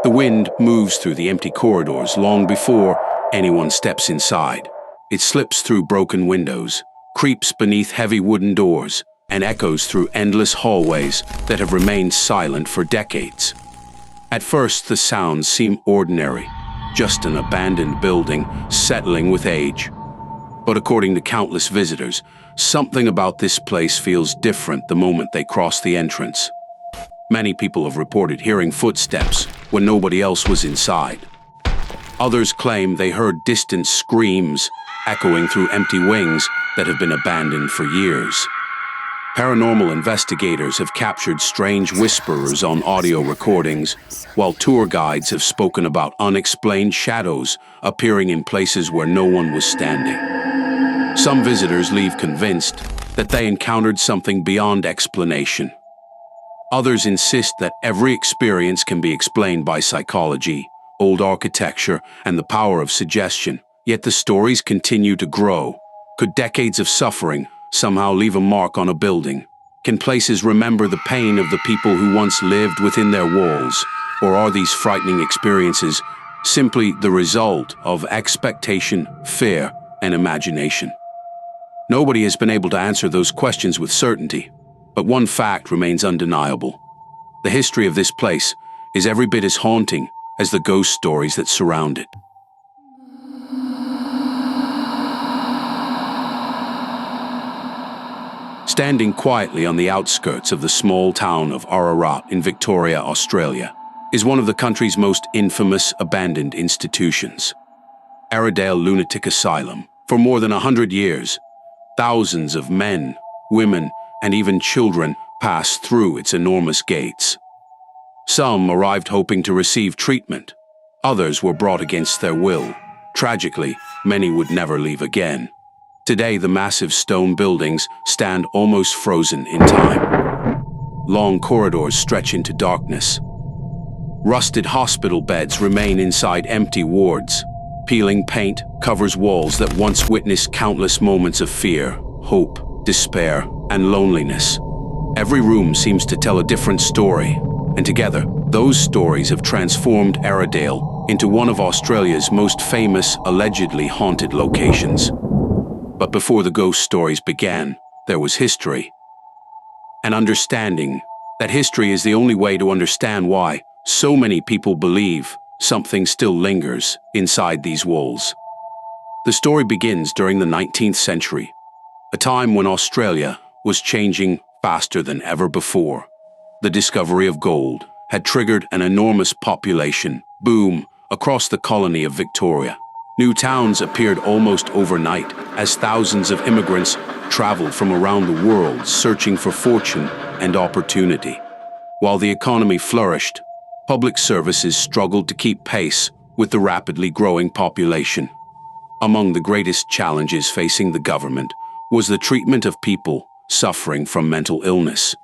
The wind moves through the empty corridors long before anyone steps inside. It slips through broken windows, creeps beneath heavy wooden doors, and echoes through endless hallways that have remained silent for decades. At first, the sounds seem ordinary, just an abandoned building settling with age. But according to countless visitors, something about this place feels different the moment they cross the entrance. Many people have reported hearing footsteps when nobody else was inside. Others claim they heard distant screams echoing through empty wings that have been abandoned for years. Paranormal investigators have captured strange whisperers on audio recordings, while tour guides have spoken about unexplained shadows appearing in places where no one was standing. Some visitors leave convinced that they encountered something beyond explanation. Others insist that every experience can be explained by psychology, old architecture, and the power of suggestion, yet the stories continue to grow. Could decades of suffering somehow leave a mark on a building? Can places remember the pain of the people who once lived within their walls? Or are these frightening experiences simply the result of expectation, fear, and imagination? Nobody has been able to answer those questions with certainty, but one fact remains undeniable. The history of this place is every bit as haunting as the ghost stories that surround it. Standing quietly on the outskirts of the small town of Ararat in Victoria, Australia, is one of the country's most infamous abandoned institutions. Aradale Lunatic Asylum. For more than 100 years, thousands of men, women, and even children passed through its enormous gates. Some arrived hoping to receive treatment. Others were brought against their will. Tragically, many would never leave again. Today, the massive stone buildings stand almost frozen in time. Long corridors stretch into darkness. Rusted hospital beds remain inside empty wards. Peeling paint covers walls that once witnessed countless moments of fear, hope, despair, and loneliness. Every room seems to tell a different story, and together, those stories have transformed Aradale into one of Australia's most famous, allegedly haunted locations. But before the ghost stories began, there was history. An understanding that history is the only way to understand why so many people believe something still lingers inside these walls. The story begins during the 19th century, a time when Australia was changing faster than ever before. The discovery of gold had triggered an enormous population boom across the colony of Victoria. New towns appeared almost overnight as thousands of immigrants traveled from around the world searching for fortune and opportunity. While the economy flourished, public services struggled to keep pace with the rapidly growing population. Among the greatest challenges facing the government was the treatment of people suffering from mental illness.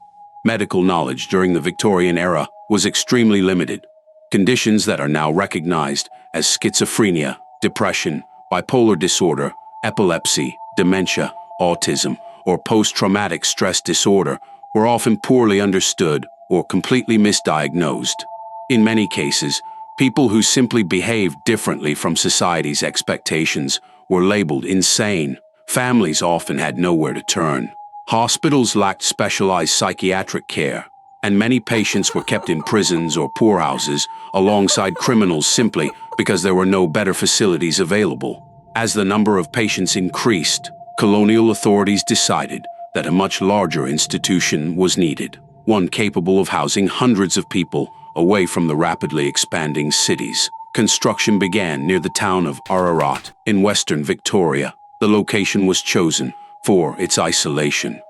Medical knowledge during the Victorian era was extremely limited. Conditions that are now recognized as schizophrenia, depression, bipolar disorder, epilepsy, dementia, autism, or post-traumatic stress disorder were often poorly understood or completely misdiagnosed. In many cases, people who simply behaved differently from society's expectations were labeled insane. Families often had nowhere to turn. Hospitals lacked specialized psychiatric care, and many patients were kept in prisons or poorhouses alongside criminals simply because there were no better facilities available. As the number of patients increased, colonial authorities decided that a much larger institution was needed, one capable of housing hundreds of people away from the rapidly expanding cities. Construction began near the town of Ararat in western Victoria. The location was chosen for its isolation.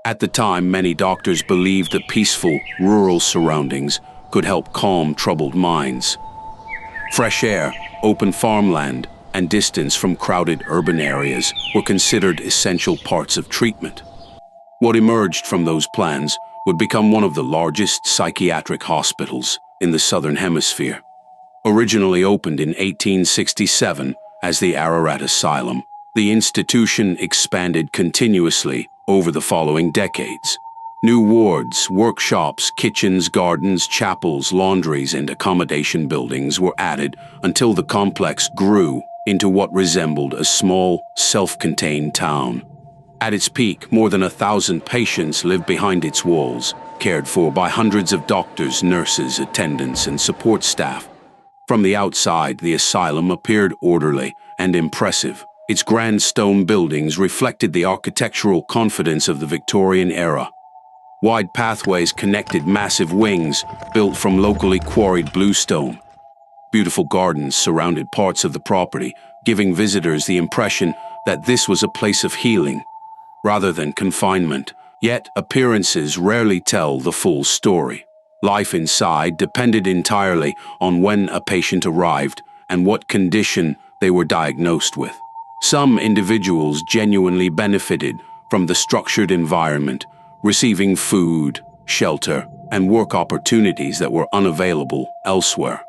At the time, many doctors believed that peaceful, rural surroundings could help calm troubled minds. Fresh air, open farmland, and distance from crowded urban areas were considered essential parts of treatment. What emerged from those plans would become one of the largest psychiatric hospitals in the Southern Hemisphere. Originally opened in 1867 as the Ararat Asylum, the institution expanded continuously over the following decades. New wards, workshops, kitchens, gardens, chapels, laundries, and accommodation buildings were added until the complex grew into what resembled a small, self-contained town. At its peak, more than 1,000 patients lived behind its walls, cared for by hundreds of doctors, nurses, attendants, and support staff. From the outside, the asylum appeared orderly and impressive. Its grand stone buildings reflected the architectural confidence of the Victorian era. Wide pathways connected massive wings built from locally quarried bluestone. Beautiful gardens surrounded parts of the property, giving visitors the impression that this was a place of healing rather than confinement. Yet appearances rarely tell the full story. Life inside depended entirely on when a patient arrived and what condition they were diagnosed with. Some individuals genuinely benefited from the structured environment, receiving food, shelter, and work opportunities that were unavailable elsewhere.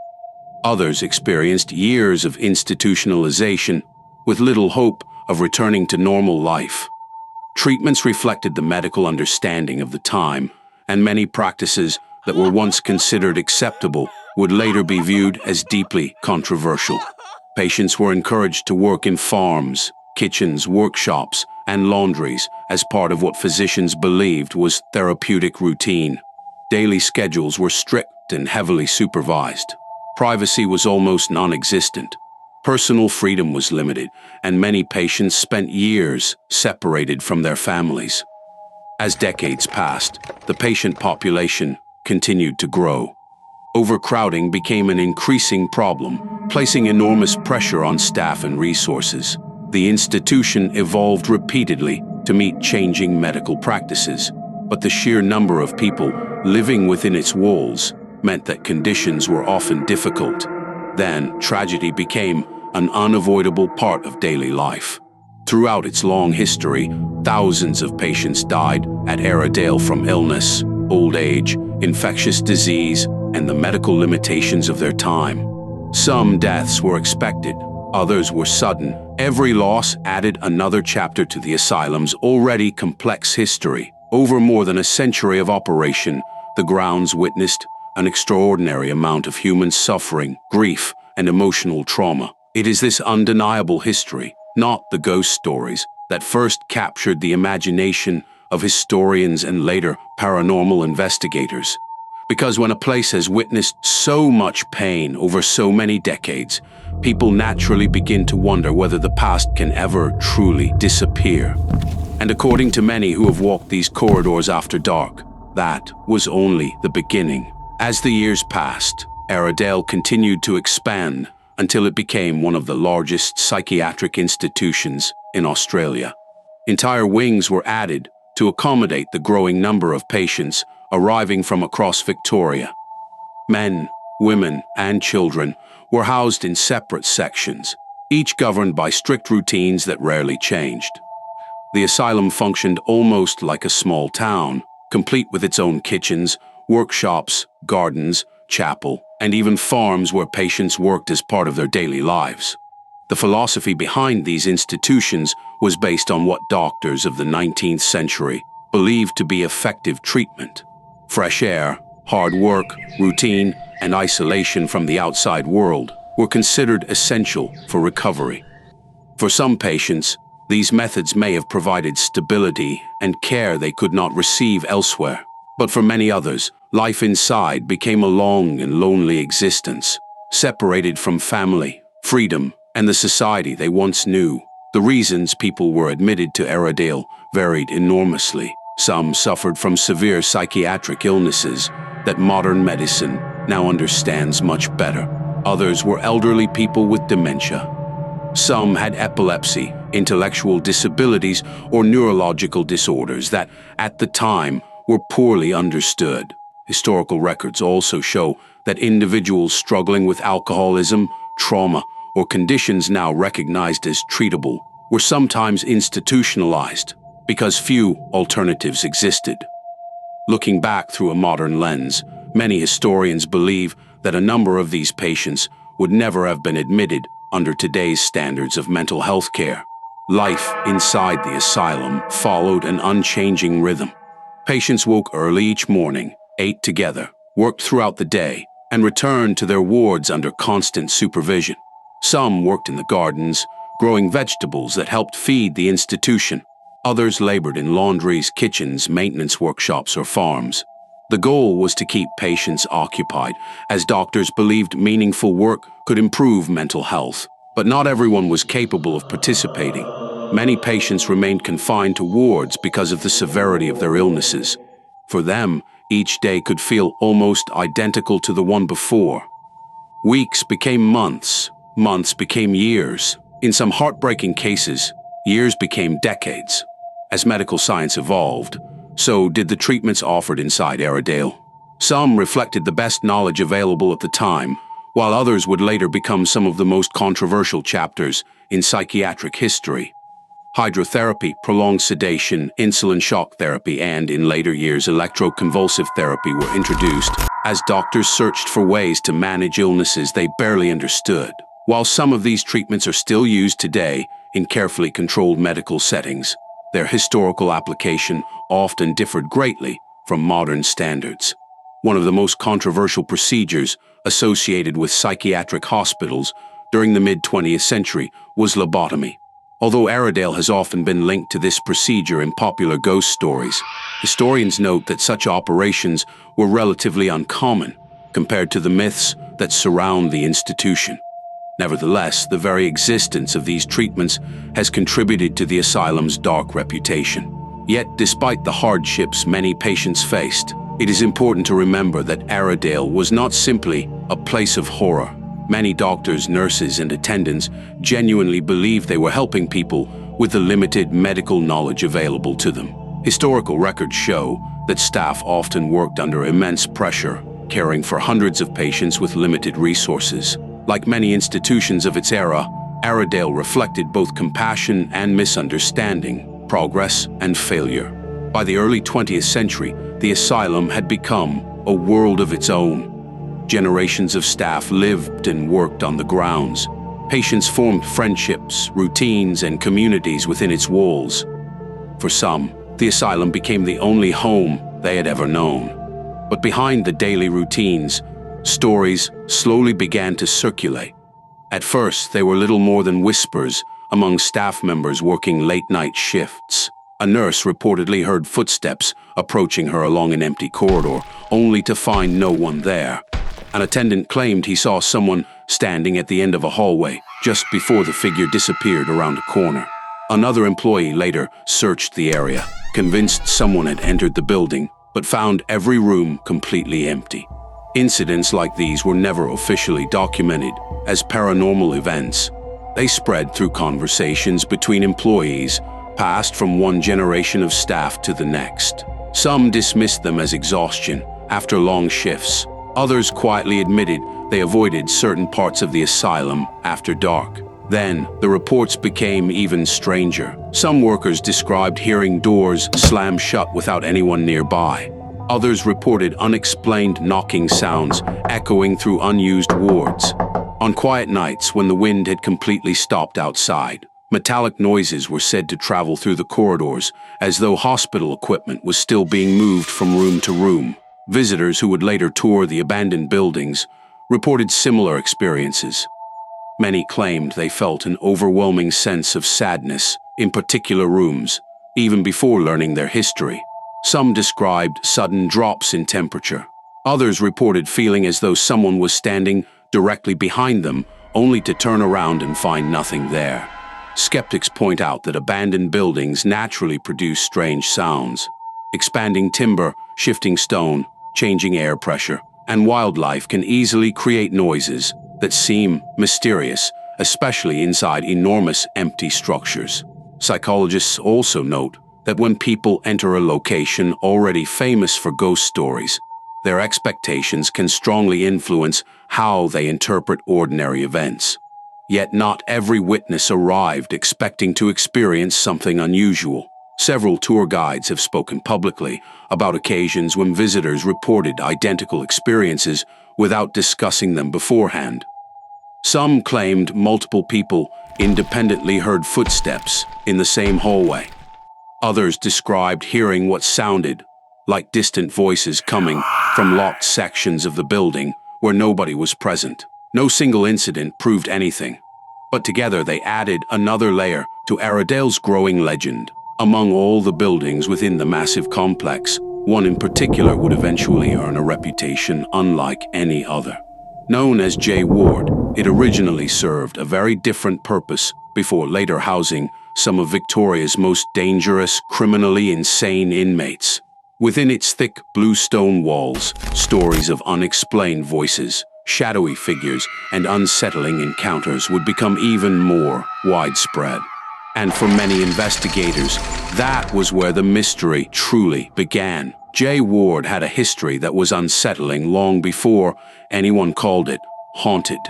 Others experienced years of institutionalization with little hope of returning to normal life. Treatments reflected the medical understanding of the time, and many practices that were once considered acceptable would later be viewed as deeply controversial. Patients were encouraged to work in farms, kitchens, workshops, and laundries as part of what physicians believed was therapeutic routine. Daily schedules were strict and heavily supervised. Privacy was almost non-existent. Personal freedom was limited, and many patients spent years separated from their families. As decades passed, the patient population continued to grow. Overcrowding became an increasing problem, placing enormous pressure on staff and resources. The institution evolved repeatedly to meet changing medical practices, but the sheer number of people living within its walls meant that conditions were often difficult. Then, tragedy became an unavoidable part of daily life. Throughout its long history, thousands of patients died at Aradale from illness, old age, infectious disease, and the medical limitations of their time. Some deaths were expected, others were sudden. Every loss added another chapter to the asylum's already complex history. Over more than a century of operation, the grounds witnessed an extraordinary amount of human suffering, grief, and emotional trauma. It is this undeniable history, not the ghost stories, that first captured the imagination of historians and later paranormal investigators. Because when a place has witnessed so much pain over so many decades, people naturally begin to wonder whether the past can ever truly disappear. And according to many who have walked these corridors after dark, that was only the beginning. As the years passed, Aradale continued to expand until it became one of the largest psychiatric institutions in Australia. Entire wings were added to accommodate the growing number of patients arriving from across Victoria. Men, women, and children were housed in separate sections, each governed by strict routines that rarely changed. The asylum functioned almost like a small town, complete with its own kitchens, workshops, gardens, chapel, and even farms where patients worked as part of their daily lives. The philosophy behind these institutions was based on what doctors of the 19th century believed to be effective treatment. Fresh air, hard work, routine, and isolation from the outside world were considered essential for recovery. For some patients, these methods may have provided stability and care they could not receive elsewhere. But for many others, life inside became a long and lonely existence, separated from family, freedom, and the society they once knew. The reasons people were admitted to Aradale varied enormously. Some suffered from severe psychiatric illnesses that modern medicine now understands much better. Others were elderly people with dementia. Some had epilepsy, intellectual disabilities, or neurological disorders that, at the time, were poorly understood. Historical records also show that individuals struggling with alcoholism, trauma, or conditions now recognized as treatable were sometimes institutionalized because few alternatives existed. Looking back through a modern lens, many historians believe that a number of these patients would never have been admitted under today's standards of mental health care. Life inside the asylum followed an unchanging rhythm. Patients woke early each morning, ate together, worked throughout the day, and returned to their wards under constant supervision. Some worked in the gardens, growing vegetables that helped feed the institution. Others labored in laundries, kitchens, maintenance workshops, or farms. The goal was to keep patients occupied, as doctors believed meaningful work could improve mental health. But not everyone was capable of participating. Many patients remained confined to wards because of the severity of their illnesses. For them, each day could feel almost identical to the one before. Weeks became months, months became years. In some heartbreaking cases, years became decades. As medical science evolved, so did the treatments offered inside Aradale. Some reflected the best knowledge available at the time, while others would later become some of the most controversial chapters in psychiatric history. Hydrotherapy, prolonged sedation, insulin shock therapy, and, in later years, electroconvulsive therapy were introduced as doctors searched for ways to manage illnesses they barely understood. While some of these treatments are still used today in carefully controlled medical settings, their historical application often differed greatly from modern standards. One of the most controversial procedures associated with psychiatric hospitals during the mid-20th century was lobotomy. Although Aradale has often been linked to this procedure in popular ghost stories, historians note that such operations were relatively uncommon compared to the myths that surround the institution. Nevertheless, the very existence of these treatments has contributed to the asylum's dark reputation. Yet, despite the hardships many patients faced, it is important to remember that Aradale was not simply a place of horror. Many doctors, nurses, and attendants genuinely believed they were helping people with the limited medical knowledge available to them. Historical records show that staff often worked under immense pressure, caring for hundreds of patients with limited resources. Like many institutions of its era, Aradale reflected both compassion and misunderstanding, progress and failure. By the early 20th century, the asylum had become a world of its own. Generations of staff lived and worked on the grounds. Patients formed friendships, routines, and communities within its walls. For some, the asylum became the only home they had ever known. But behind the daily routines, stories slowly began to circulate. At first, they were little more than whispers among staff members working late-night shifts. A nurse reportedly heard footsteps approaching her along an empty corridor, only to find no one there. An attendant claimed he saw someone standing at the end of a hallway just before the figure disappeared around a corner. Another employee later searched the area, convinced someone had entered the building, but found every room completely empty. Incidents like these were never officially documented as paranormal events. They spread through conversations between employees, passed from one generation of staff to the next. Some dismissed them as exhaustion after long shifts. Others quietly admitted they avoided certain parts of the asylum after dark. Then, the reports became even stranger. Some workers described hearing doors slam shut without anyone nearby. Others reported unexplained knocking sounds echoing through unused wards. On quiet nights, when the wind had completely stopped outside, metallic noises were said to travel through the corridors as though hospital equipment was still being moved from room to room. Visitors who would later tour the abandoned buildings reported similar experiences. Many claimed they felt an overwhelming sense of sadness in particular rooms, even before learning their history. Some described sudden drops in temperature. Others reported feeling as though someone was standing directly behind them, only to turn around and find nothing there. Skeptics point out that abandoned buildings naturally produce strange sounds. Expanding timber, shifting stone, changing air pressure, and wildlife can easily create noises that seem mysterious, especially inside enormous empty structures. Psychologists also note that when people enter a location already famous for ghost stories, their expectations can strongly influence how they interpret ordinary events. Yet not every witness arrived expecting to experience something unusual. Several tour guides have spoken publicly about occasions when visitors reported identical experiences without discussing them beforehand. Some claimed multiple people independently heard footsteps in the same hallway. Others described hearing what sounded like distant voices coming from locked sections of the building where nobody was present. No single incident proved anything, but together they added another layer to Aradale's growing legend. Among all the buildings within the massive complex, one in particular would eventually earn a reputation unlike any other. Known as J Ward, it originally served a very different purpose before later housing some of Victoria's most dangerous, criminally insane inmates. Within its thick blue stone walls, stories of unexplained voices, shadowy figures, and unsettling encounters would become even more widespread. And for many investigators, that was where the mystery truly began. J Ward had a history that was unsettling long before anyone called it haunted.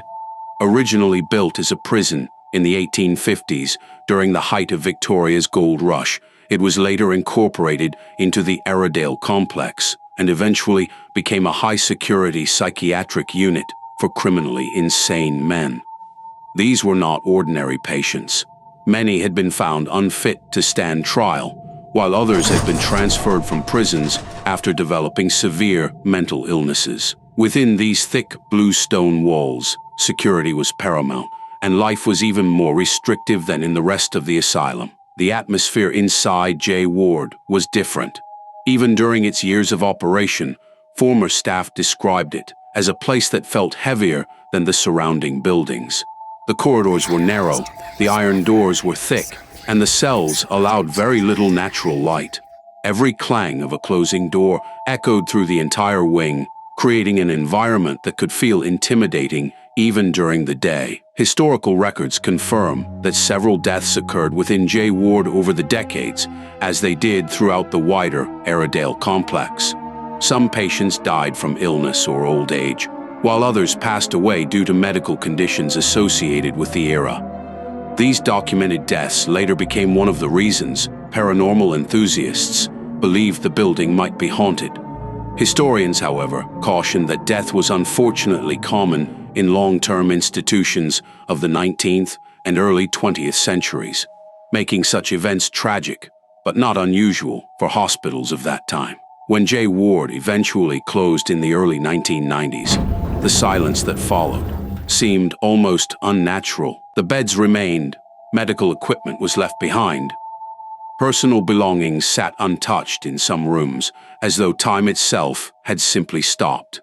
Originally built as a prison in the 1850s during the height of Victoria's gold rush, it was later incorporated into the Aradale complex and eventually became a high-security psychiatric unit for criminally insane men. These were not ordinary patients. Many had been found unfit to stand trial, while others had been transferred from prisons after developing severe mental illnesses. Within these thick blue stone walls, security was paramount, and life was even more restrictive than in the rest of the asylum. The atmosphere inside J Ward was different. Even during its years of operation, former staff described it as a place that felt heavier than the surrounding buildings. The corridors were narrow, the iron doors were thick, and the cells allowed very little natural light. Every clang of a closing door echoed through the entire wing, creating an environment that could feel intimidating even during the day. Historical records confirm that several deaths occurred within J Ward over the decades, as they did throughout the wider Aradale complex. Some patients died from illness or old age, while others passed away due to medical conditions associated with the era. These documented deaths later became one of the reasons paranormal enthusiasts believed the building might be haunted. Historians, however, caution that death was unfortunately common in long-term institutions of the 19th and early 20th centuries, making such events tragic, but not unusual for hospitals of that time. When J Ward eventually closed in the early 1990s, the silence that followed seemed almost unnatural. The beds remained, medical equipment was left behind. Personal belongings sat untouched in some rooms, as though time itself had simply stopped.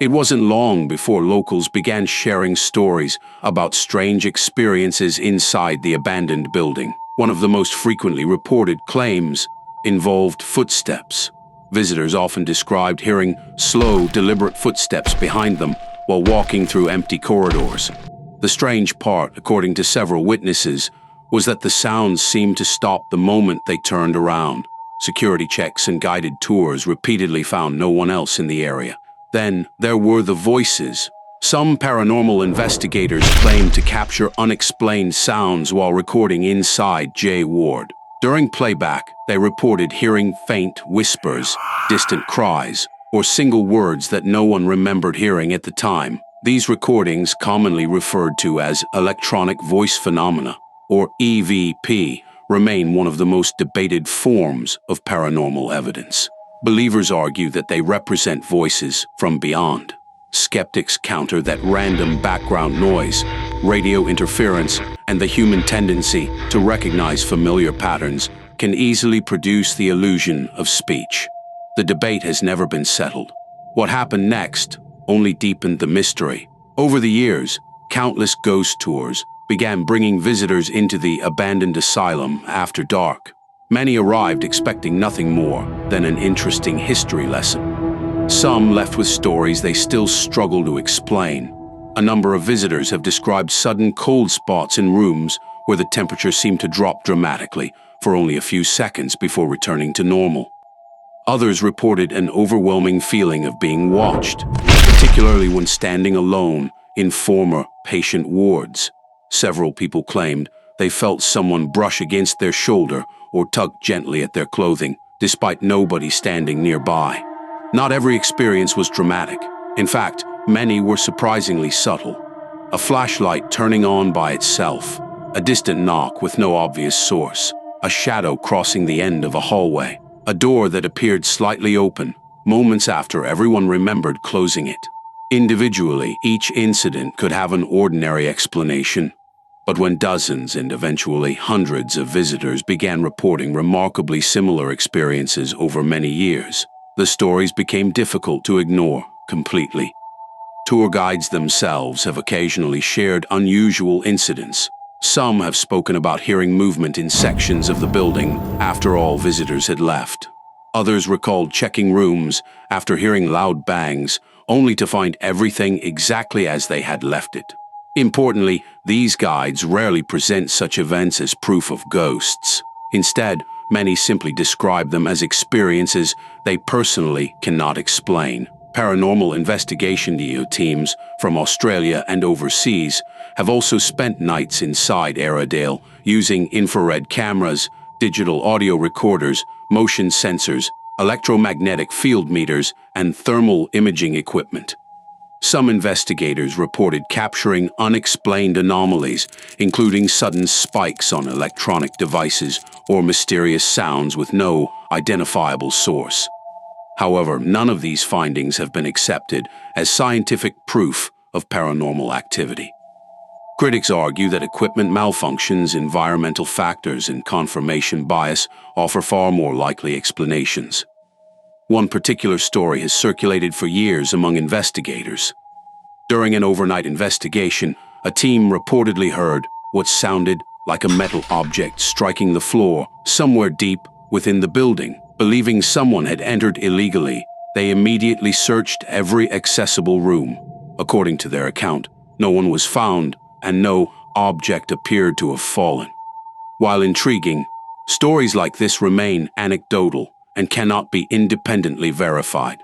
It wasn't long before locals began sharing stories about strange experiences inside the abandoned building. One of the most frequently reported claims involved footsteps. Visitors often described hearing slow, deliberate footsteps behind them while walking through empty corridors. The strange part, according to several witnesses, was that the sounds seemed to stop the moment they turned around. Security checks and guided tours repeatedly found no one else in the area. Then there were the voices. Some paranormal investigators claimed to capture unexplained sounds while recording inside J Ward. During playback, they reported hearing faint whispers, distant cries, or single words that no one remembered hearing at the time. These recordings, commonly referred to as electronic voice phenomena, or EVP, remain one of the most debated forms of paranormal evidence. Believers argue that they represent voices from beyond. Skeptics counter that random background noise, radio interference, and the human tendency to recognize familiar patterns can easily produce the illusion of speech. The debate has never been settled. What happened next only deepened the mystery. Over the years, countless ghost tours began bringing visitors into the abandoned asylum after dark. Many arrived expecting nothing more than an interesting history lesson. Some left with stories they still struggle to explain. A number of visitors have described sudden cold spots in rooms where the temperature seemed to drop dramatically for only a few seconds before returning to normal. Others reported an overwhelming feeling of being watched, particularly when standing alone in former patient wards. Several people claimed they felt someone brush against their shoulder or tug gently at their clothing, despite nobody standing nearby. Not every experience was dramatic. In fact, many were surprisingly subtle. A flashlight turning on by itself, a distant knock with no obvious source, a shadow crossing the end of a hallway. a door that appeared slightly open, moments after everyone remembered closing it. Individually, each incident could have an ordinary explanation, but when dozens and eventually hundreds of visitors began reporting remarkably similar experiences over many years, the stories became difficult to ignore completely. Tour guides themselves have occasionally shared unusual incidents. Some have spoken about hearing movement in sections of the building after all visitors had left. Others recalled checking rooms after hearing loud bangs, only to find everything exactly as they had left it. Importantly, these guides rarely present such events as proof of ghosts. Instead, many simply describe them as experiences they personally cannot explain. Paranormal investigation teams from Australia and overseas have also spent nights inside Aradale using infrared cameras, digital audio recorders, motion sensors, electromagnetic field meters, and thermal imaging equipment. Some investigators reported capturing unexplained anomalies, including sudden spikes on electronic devices or mysterious sounds with no identifiable source. However, none of these findings have been accepted as scientific proof of paranormal activity. Critics argue that equipment malfunctions, environmental factors, and confirmation bias offer far more likely explanations. One particular story has circulated for years among investigators. During an overnight investigation, a team reportedly heard what sounded like a metal object striking the floor somewhere deep within the building. Believing someone had entered illegally, they immediately searched every accessible room. According to their account, no one was found and no object appeared to have fallen. While intriguing, stories like this remain anecdotal and cannot be independently verified.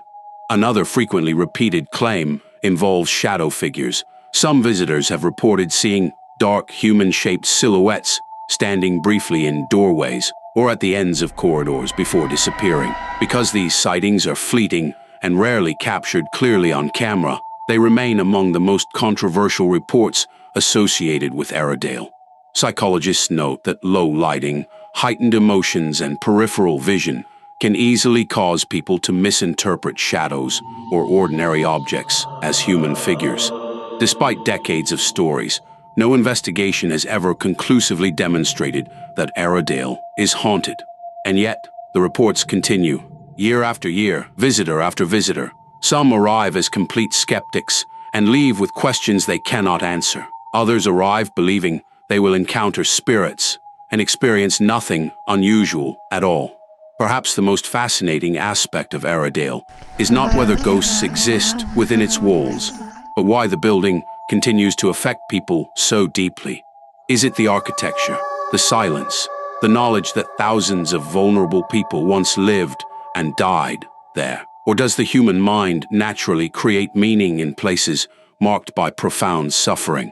Another frequently repeated claim involves shadow figures. Some visitors have reported seeing dark human-shaped silhouettes standing briefly in doorways or at the ends of corridors before disappearing. Because these sightings are fleeting and rarely captured clearly on camera, they remain among the most controversial reports associated with Aradale. Psychologists note that low lighting, heightened emotions, and peripheral vision can easily cause people to misinterpret shadows or ordinary objects as human figures. Despite decades of stories, no investigation has ever conclusively demonstrated that Aradale is haunted. And yet, the reports continue. Year after year, visitor after visitor, some arrive as complete skeptics and leave with questions they cannot answer. Others arrive believing they will encounter spirits and experience nothing unusual at all. Perhaps the most fascinating aspect of Aradale is not whether ghosts exist within its walls, but why the building continues to affect people so deeply. Is it the architecture, the silence, the knowledge that thousands of vulnerable people once lived and died there? Or does the human mind naturally create meaning in places marked by profound suffering?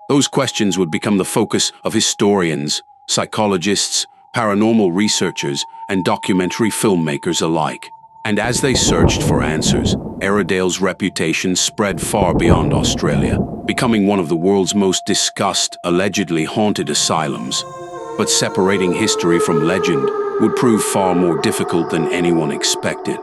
Those questions would become the focus of historians, psychologists, paranormal researchers, and documentary filmmakers alike. And as they searched for answers, Aradale's reputation spread far beyond Australia, becoming one of the world's most discussed, allegedly haunted asylums. But separating history from legend would prove far more difficult than anyone expected.